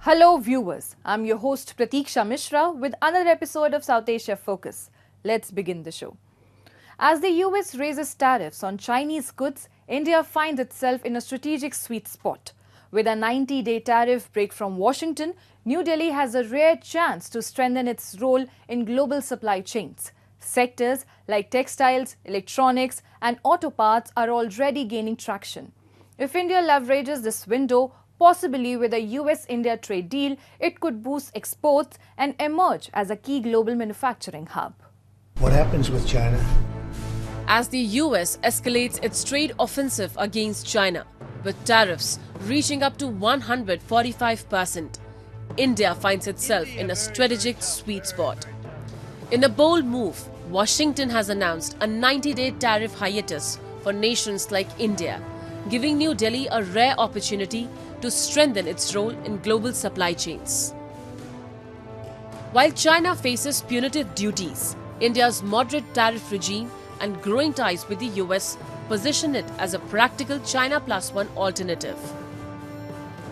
Hello viewers, I'm your host Pratiksha Mishra with another episode of South Asia Focus. Let's begin the show. As the US raises tariffs on Chinese goods, India finds itself in a strategic sweet spot. With a 90-day tariff break from Washington, New Delhi has a rare chance to strengthen its role in global supply chains. Sectors like textiles, electronics and auto parts are already gaining traction. If India leverages this window, possibly with a US-India trade deal, it could boost exports and emerge as a key global manufacturing hub. What happens with China? As the US escalates its trade offensive against China, with tariffs reaching up to 145%, India finds itself in a strategic sweet spot. In a bold move, Washington has announced a 90-day tariff hiatus for nations like India, giving New Delhi a rare opportunity to strengthen its role in global supply chains. While China faces punitive duties, India's moderate tariff regime and growing ties with the US position it as a practical China plus one alternative.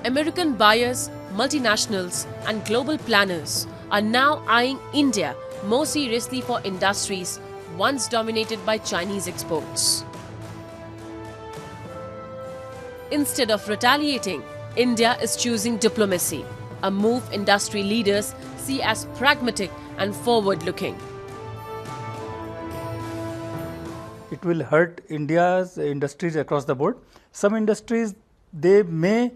American buyers, multinationals, and global planners are now eyeing India more seriously for industries once dominated by Chinese exports. Instead of retaliating, India is choosing diplomacy, a move industry leaders see as pragmatic and forward-looking. It will hurt India's industries across the board. Some industries they may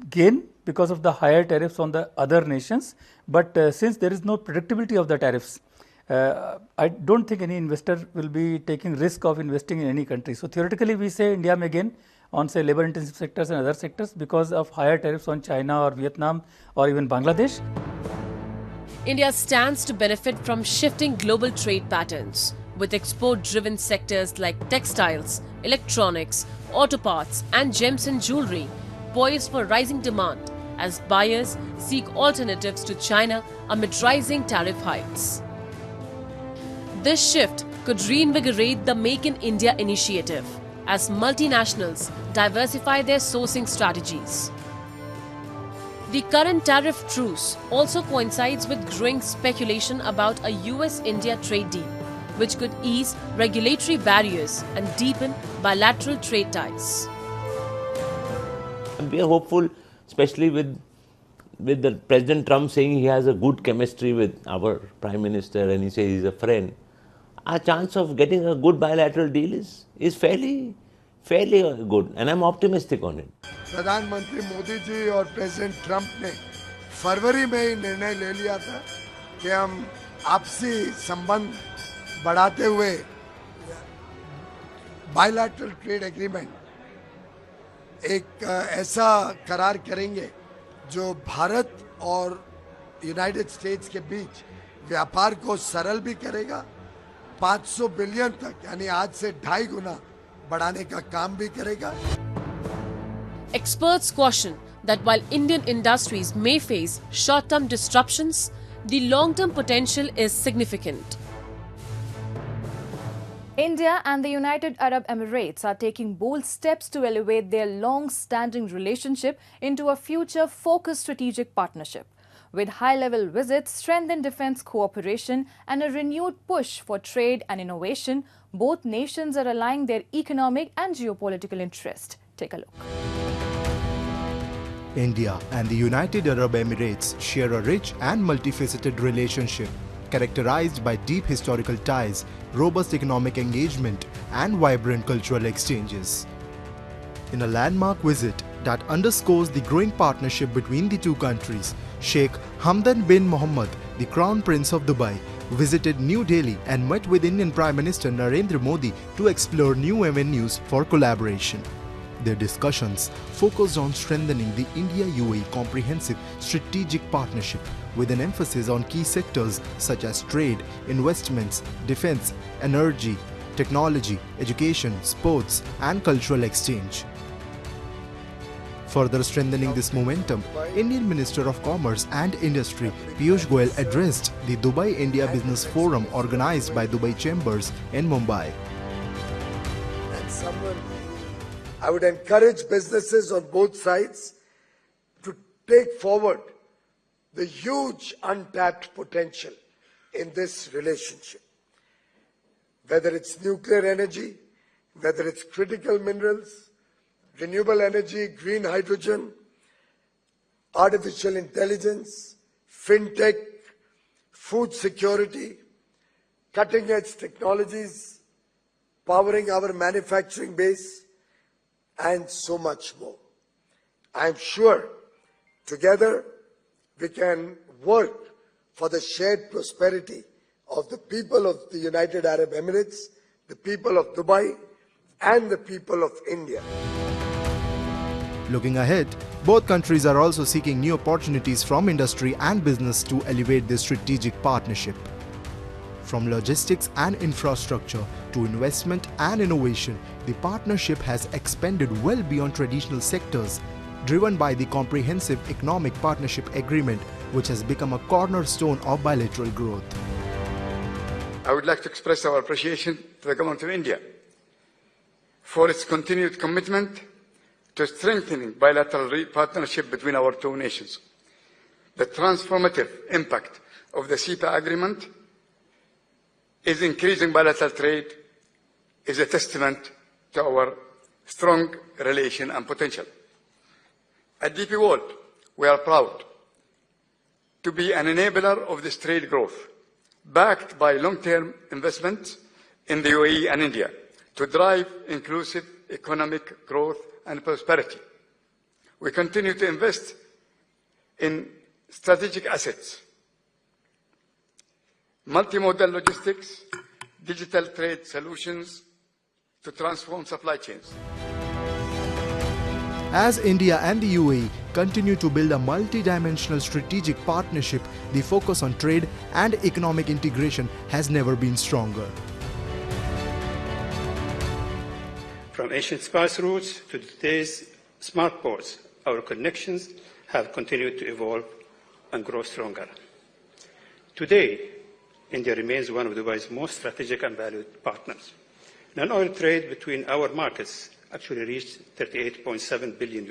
gain because of the higher tariffs on the other nations, but since there is no predictability of the tariffs, I don't think any investor will be taking risk of investing in any country. So theoretically, we say India may gain on say labor intensive sectors and other sectors because of higher tariffs on China or Vietnam or even Bangladesh. India stands to benefit from shifting global trade patterns, with export-driven sectors like textiles, electronics, auto parts and gems and jewelry poised for rising demand as buyers seek alternatives to China amid rising tariff hikes. This shift could reinvigorate the Make in India initiative as multinationals diversify their sourcing strategies. The current tariff truce also coincides with growing speculation about a US-India trade deal, which could ease regulatory barriers and deepen bilateral trade ties. We are hopeful, especially with the President Trump saying he has a good chemistry with our Prime Minister and he says he's a friend. Our chance of getting a good bilateral deal is fairly good, and I'm optimistic on it. प्रधानमंत्री मोदी जी और president Trump ने फरवरी में ही निर्णय ले लिया था कि हम आपसी संबंध बढ़ाते हुए बायलैटरल ट्रेड एग्रीमेंट एक ऐसा करार करेंगे जो भारत और यूनाइटेड स्टेट्स के बीच व्यापार को सरल भी करेगा, 500 बिलियन तक यानी आज से 2.5 गुना बढ़ाने का काम भी करेगा. Experts caution that while Indian industries may face short-term disruptions, the long-term potential is significant. India and the United Arab Emirates are taking bold steps to elevate their long-standing relationship into a future-focused strategic partnership. With high-level visits, strengthened defense cooperation and a renewed push for trade and innovation, both nations are aligning their economic and geopolitical interest. Take a look. India and the United Arab Emirates share a rich and multifaceted relationship characterized by deep historical ties, robust economic engagement, and vibrant cultural exchanges. In a landmark visit that underscores the growing partnership between the two countries, Sheikh Hamdan bin Mohammed, the Crown Prince of Dubai, visited New Delhi and met with Indian Prime Minister Narendra Modi to explore new avenues for collaboration. Their discussions focused on strengthening the India-UAE comprehensive strategic partnership with an emphasis on key sectors such as trade, investments, defense, energy, technology, education, sports, and cultural exchange. Further strengthening this momentum, Indian Minister of Commerce and Industry Piyush Goyal addressed the Dubai India Business Forum organized by Dubai Chambers in Mumbai. I would encourage businesses on both sides to take forward the huge untapped potential in this relationship. Whether it's nuclear energy, whether it's critical minerals, renewable energy, green hydrogen, artificial intelligence, fintech, food security, cutting-edge technologies, powering our manufacturing base, and so much more. I am sure together we can work for the shared prosperity of the people of the United Arab Emirates, the people of Dubai, and the people of India. Looking ahead, both countries are also seeking new opportunities from industry and business to elevate their strategic partnership. From logistics and infrastructure to investment and innovation, the partnership has expanded well beyond traditional sectors, driven by the Comprehensive Economic Partnership Agreement, which has become a cornerstone of bilateral growth. I would like to express our appreciation to the Government of India for its continued commitment to strengthening bilateral partnership between our two nations. The transformative impact of the CETA agreement is increasing bilateral trade is a testament to our strong relation and potential. At DP World, we are proud to be an enabler of this trade growth, backed by long-term investment in the UAE and India to drive inclusive economic growth and prosperity. We continue to invest in strategic assets, multimodal logistics, digital trade solutions to transform supply chains. As India and the UAE continue to build a multi-dimensional strategic partnership, the focus on trade and economic integration has never been stronger. From ancient spice routes to today's smart ports, our connections have continued to evolve and grow stronger. Today, India remains one of Dubai's most strategic and valued partners. Non-oil trade between our markets actually reached $38.7 billion.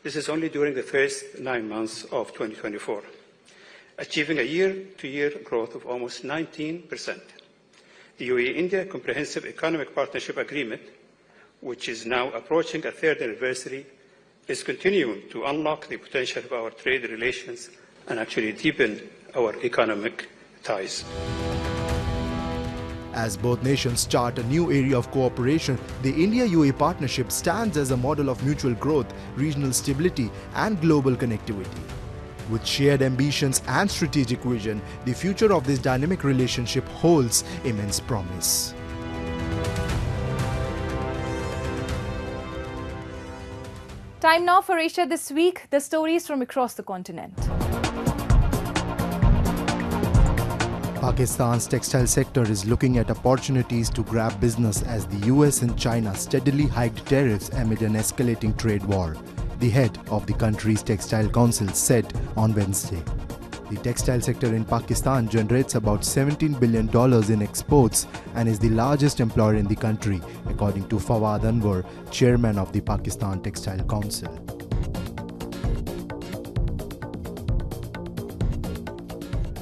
This is only during the first 9 months of 2024, achieving a year-to-year growth of almost 19%. The UAE-India Comprehensive Economic Partnership Agreement, which is now approaching a third anniversary, is continuing to unlock the potential of our trade relations and actually deepen our economic ties. As both nations chart a new area of cooperation, the India-UAE partnership stands as a model of mutual growth, regional stability, and global connectivity. With shared ambitions and strategic vision, the future of this dynamic relationship holds immense promise. Time now for Asia This Week, the stories from across the continent. Pakistan's textile sector is looking at opportunities to grab business as the US and China steadily hiked tariffs amid an escalating trade war, the head of the country's textile council said on Wednesday. The textile sector in Pakistan generates about $17 billion in exports and is the largest employer in the country, according to Fawad Anwar, chairman of the Pakistan Textile Council.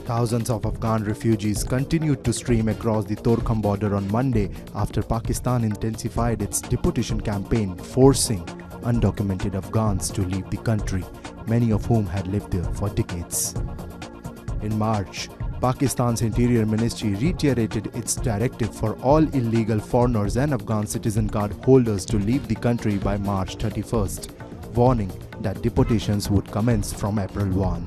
Thousands of Afghan refugees continued to stream across the Torkham border on Monday after Pakistan intensified its deportation campaign, forcing undocumented Afghans to leave the country, many of whom had lived there for decades. In March, Pakistan's Interior Ministry reiterated its directive for all illegal foreigners and Afghan citizen card holders to leave the country by March 31st, warning that deportations would commence from April 1.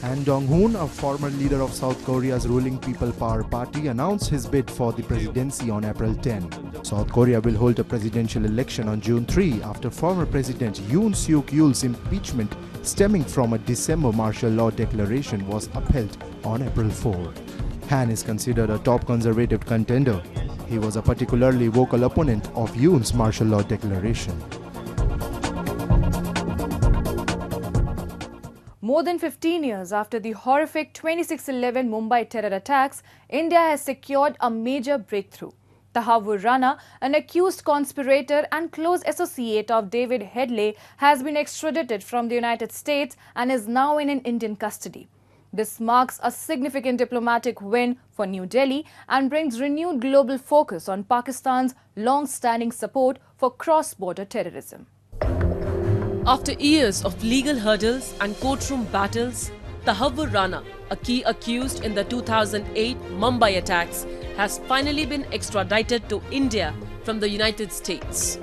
Han Dong-hoon, a former leader of South Korea's ruling People Power Party, announced his bid for the presidency on April 10. South Korea will hold a presidential election on June 3 after former President Yoon Suk-yeol's impeachment stemming from a December martial law declaration was upheld on April 4. Han is considered a top conservative contender. He was a particularly vocal opponent of Yoon's martial law declaration. More than 15 years after the horrific 26/11 Mumbai terror attacks, India has secured a major breakthrough. Tahawwur Rana, an accused conspirator and close associate of David Headley, has been extradited from the United States and is now in Indian custody. This marks a significant diplomatic win for New Delhi and brings renewed global focus on Pakistan's long-standing support for cross-border terrorism. After years of legal hurdles and courtroom battles, Tahawwur Rana, a key accused in the 2008 Mumbai attacks, has finally been extradited to India from the United States.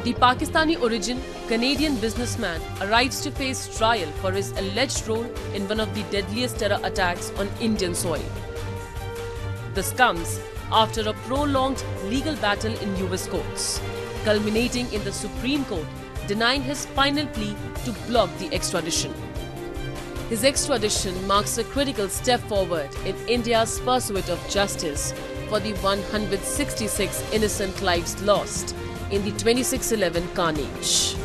The Pakistani origin Canadian businessman arrives to face trial for his alleged role in one of the deadliest terror attacks on Indian soil. This comes after a prolonged legal battle in US courts, culminating in the Supreme Court denying his final plea to block the extradition. His extradition marks a critical step forward in India's pursuit of justice for the 166 innocent lives lost in the 26/11 carnage.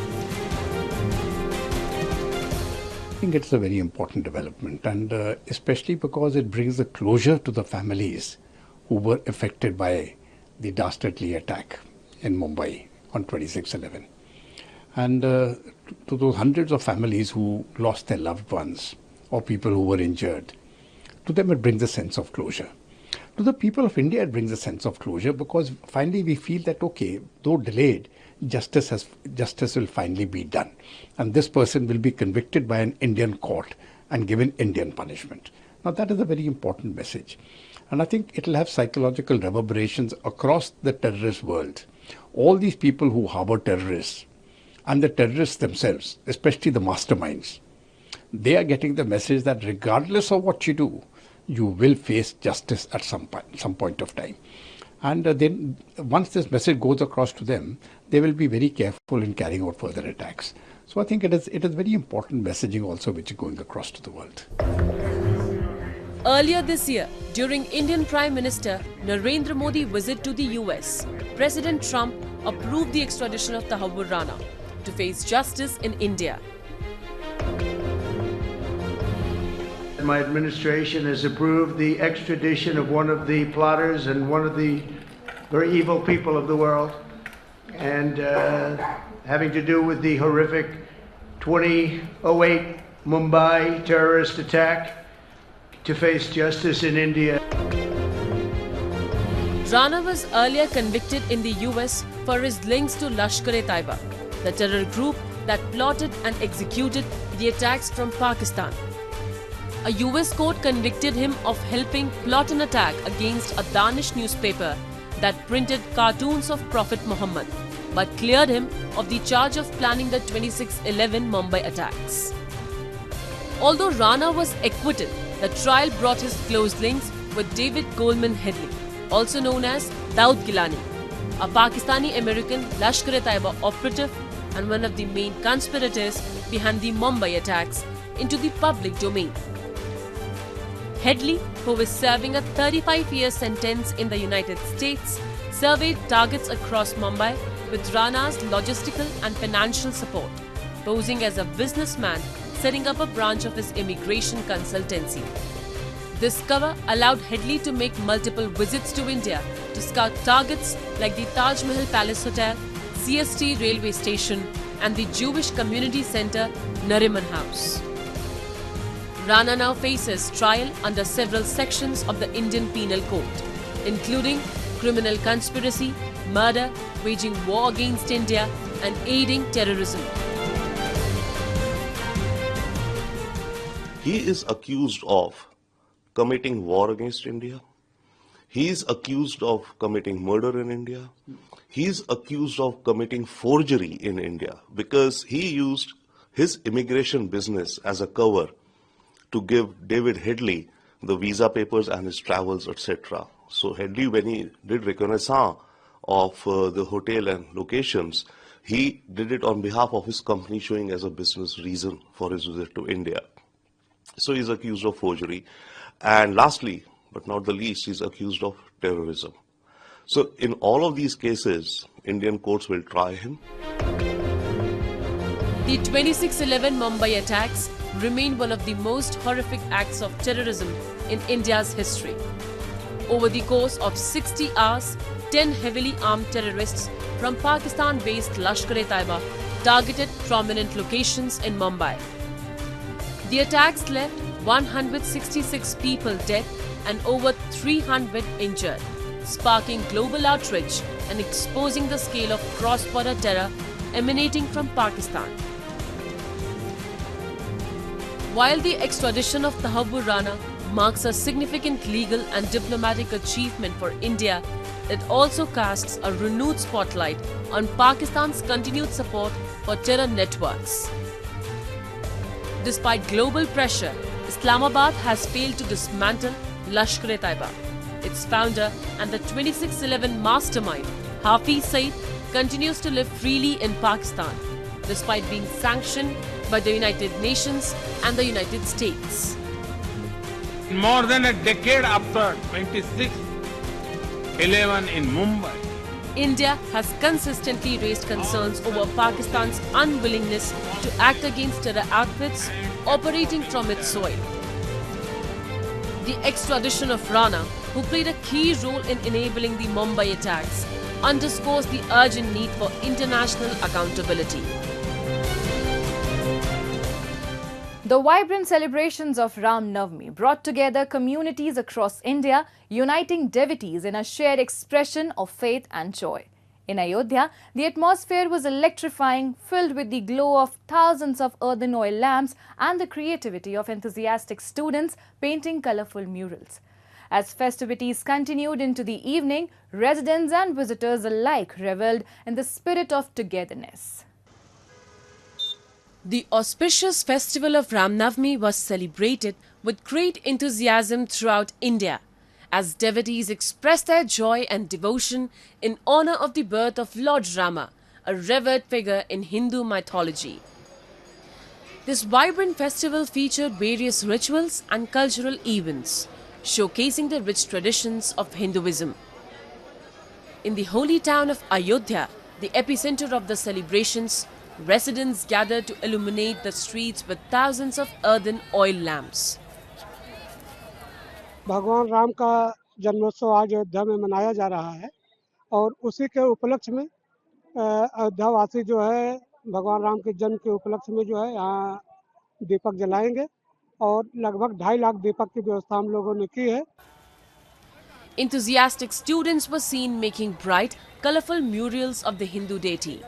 I think it's a very important development, and especially because it brings a closure to the families who were affected by the dastardly attack in Mumbai on 26/11. And to those hundreds of families who lost their loved ones or people who were injured, to them it brings a sense of closure. To the people of India, it brings a sense of closure because finally we feel that, okay, though delayed, justice will finally be done. And this person will be convicted by an Indian court and given Indian punishment. Now that is a very important message. And I think it will have psychological reverberations across the terrorist world. All these people who harbor terrorists and the terrorists themselves, especially the masterminds, they are getting the message that regardless of what you do, you will face justice at some point of time. And then once this message goes across to them, they will be very careful in carrying out further attacks. So I think it is very important messaging also which is going across to the world. Earlier this year, during Indian Prime Minister Narendra Modi's visit to the US, President Trump approved the extradition of Tahawwur Rana to face justice in India. My administration has approved the extradition of one of the plotters and one of the very evil people of the world, and having to do with the horrific 2008 Mumbai terrorist attack, to face justice in India. Rana was earlier convicted in the US for his links to Lashkar-e-Taiba, the terror group that plotted and executed the attacks from Pakistan. A US court convicted him of helping plot an attack against a Danish newspaper that printed cartoons of Prophet Muhammad, but cleared him of the charge of planning the 26/11 Mumbai attacks. Although Rana was acquitted, the trial brought his close links with David Goldman Headley, also known as Daud Gilani, a Pakistani-American Lashkar-e-Taiba operative and one of the main conspirators behind the Mumbai attacks, into the public domain. Headley, who is serving a 35-year sentence in the United States, surveyed targets across Mumbai with Rana's logistical and financial support, posing as a businessman setting up a branch of his immigration consultancy. This cover allowed Headley to make multiple visits to India to scout targets like the Taj Mahal Palace Hotel, CST railway station and the Jewish Community Centre, Nariman House. Rana now faces trial under several sections of the Indian Penal Code, including criminal conspiracy, murder, waging war against India and aiding terrorism. He is accused of committing war against India. He is accused of committing murder in India. He is accused of committing forgery in India because he used his immigration business as a cover to give David Headley the visa papers and his travels, etc. So Headley, when he did reconnaissance of the hotel and locations, he did it on behalf of his company, showing as a business reason for his visit to India. So he's accused of forgery. And lastly, but not the least, he's accused of terrorism. So in all of these cases, Indian courts will try him. The 26/11 Mumbai attacks remain one of the most horrific acts of terrorism in India's history. Over the course of 60 hours, 10 heavily armed terrorists from Pakistan-based Lashkar-e-Taiba targeted prominent locations in Mumbai. The attacks left 166 people dead and over 300 injured, sparking global outrage and exposing the scale of cross-border terror emanating from Pakistan. While the extradition of Tahawwur Rana marks a significant legal and diplomatic achievement for India, it also casts a renewed spotlight on Pakistan's continued support for terror networks. Despite global pressure, Islamabad has failed to dismantle Lashkar-e-Taiba. Its founder and the 2611 mastermind, Hafiz Saeed, continues to live freely in Pakistan, despite being sanctioned by the United Nations and the United States. More than a decade after 26/11 in Mumbai, India has consistently raised concerns over Pakistan's unwillingness to act against terror outfits operating from its soil. The extradition of Rana, who played a key role in enabling the Mumbai attacks, underscores the urgent need for international accountability. The vibrant celebrations of Ram Navami brought together communities across India, uniting devotees in a shared expression of faith and joy. In Ayodhya, the atmosphere was electrifying, filled with the glow of thousands of earthen oil lamps and the creativity of enthusiastic students painting colourful murals. As festivities continued into the evening, residents and visitors alike revelled in the spirit of togetherness. The auspicious festival of Ram Navami was celebrated with great enthusiasm throughout India, as devotees expressed their joy and devotion in honor of the birth of Lord Rama, a revered figure in Hindu mythology. This vibrant festival featured various rituals and cultural events, showcasing the rich traditions of Hinduism. In the holy town of Ayodhya, the epicenter of the celebrations, residents gathered to illuminate the streets with thousands of earthen oil lamps. भगवान राम का जन्मोत्सव आज अयोध्या में मनाया जा रहा है और उसी के उपलक्ष्य में अयोध्यावासी जो है भगवान राम के जन्म के उपलक्ष्य में जो है यहाँ दीपक जलाएंगे और लगभग 2.5 लाख दीपक की व्यवस्था हम लोगों ने की है. Enthusiastic students were seen making bright, colorful murals of the Hindu deity.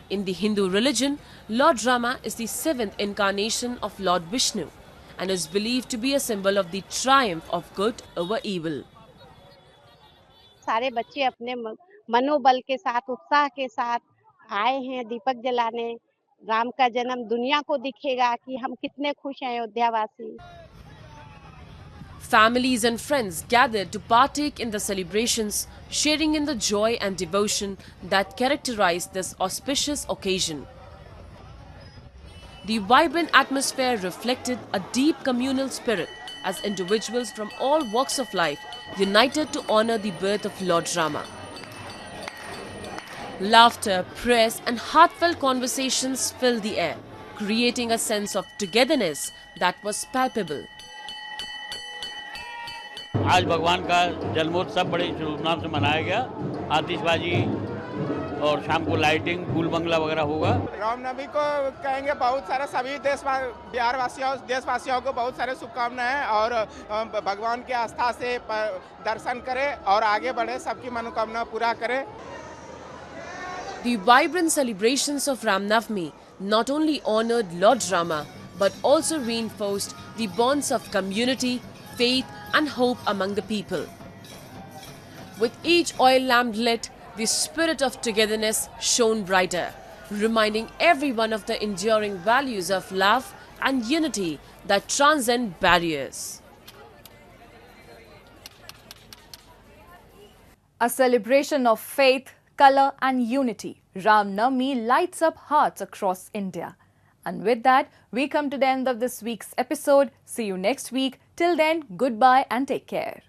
In the Hindu religion, Lord Rama is the 7th incarnation of Lord Vishnu and is believed to be a symbol of the triumph of good over evil. सारे बच्चे अपने मनोबल के साथ, उत्साह के साथ आए हैं दीपक जलाने. राम का जन्म दुनिया को दिखेगा कि हम कितने खुश हैं अयोध्यावासी. Families and friends gathered to partake in the celebrations, sharing in the joy and devotion that characterized this auspicious occasion. The vibrant atmosphere reflected a deep communal spirit as individuals from all walks of life united to honor the birth of Lord Rama. Laughter, prayers and heartfelt conversations filled the air, creating a sense of togetherness that was palpable. आज भगवान का जन्मोत्सव बड़े धूमधाम से मनाया गया. आतिशबाजी और शाम को लाइटिंग, फूल बंगला वगैरह होगा. रामनवमी को कहेंगे बहुत सारा सभी बिहार वासियों, देशवासियों को बहुत सारे शुभकामनाएं और भगवान की आस्था से दर्शन करें और आगे बढ़े, सबकी मनोकामना पूरा करें. The vibrant celebrations of Ram Navami not only honored Lord Rama but also reinforced the bonds of community, faith and hope among the people. With each oil lamp lit, the spirit of togetherness shone brighter, reminding everyone of the enduring values of love and unity that transcend barriers. A celebration of faith, colour and unity, Ram Navami lights up hearts across India. And with that, we come to the end of this week's episode. See you next week. Till then, goodbye and take care.